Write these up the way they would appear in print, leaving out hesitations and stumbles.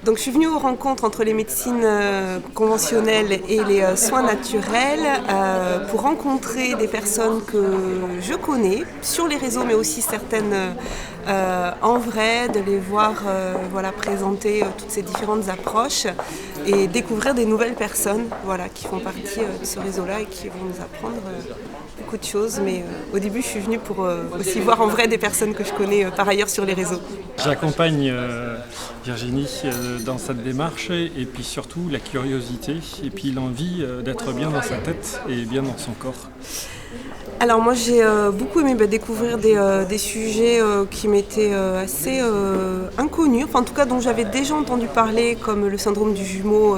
Donc je suis venue aux rencontres entre les médecines conventionnelles et les soins naturels pour rencontrer des personnes que je connais sur les réseaux, mais aussi certaines en vrai, de les voir présenter toutes ces différentes approches et découvrir des nouvelles personnes qui font partie de ce réseau-là et qui vont nous apprendre beaucoup de choses. Mais au début, je suis venue pour aussi voir en vrai des personnes que je connais par ailleurs sur les réseaux. J'accompagne Virginie dans cette démarche et puis surtout la curiosité et puis l'envie d'être bien dans sa tête et bien dans son corps. Alors moi j'ai beaucoup aimé découvrir des sujets qui m'étaient assez inconnus, enfin en tout cas dont j'avais déjà entendu parler, comme le syndrome du jumeau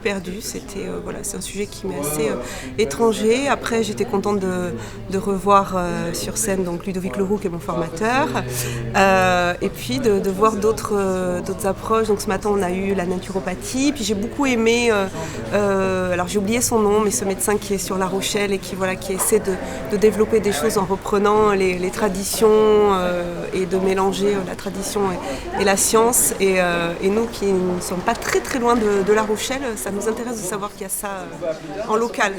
perdu. C'est un sujet qui m'est assez étranger. Après j'étais contente de revoir sur scène donc Ludovic Leroux qui est mon formateur, et puis de voir d'autres approches. Donc ce matin on a eu la naturopathie, puis j'ai beaucoup aimé, alors j'ai oublié son nom, mais ce médecin qui est sur La Rochelle et qui essaie de développer des choses en reprenant les traditions et de mélanger la tradition et la science. Et nous qui ne sommes pas très très loin de La Rochelle, ça nous intéresse de savoir qu'il y a ça en local.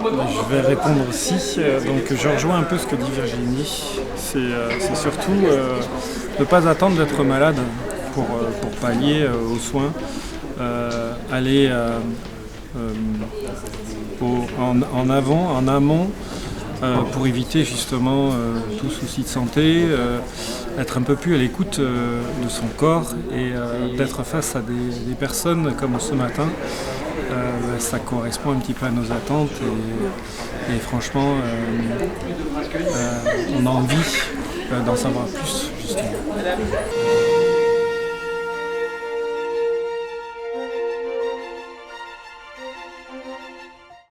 Voilà. Je vais répondre aussi. Donc je rejoins un peu ce que dit Virginie. C'est surtout ne pas attendre d'être malade pour pallier aux soins. Aller en amont pour éviter justement tout souci de santé, être un peu plus à l'écoute de son corps et d'être face à des personnes comme ce matin. Ça correspond un petit peu à nos attentes et franchement on a envie d'en savoir plus justement.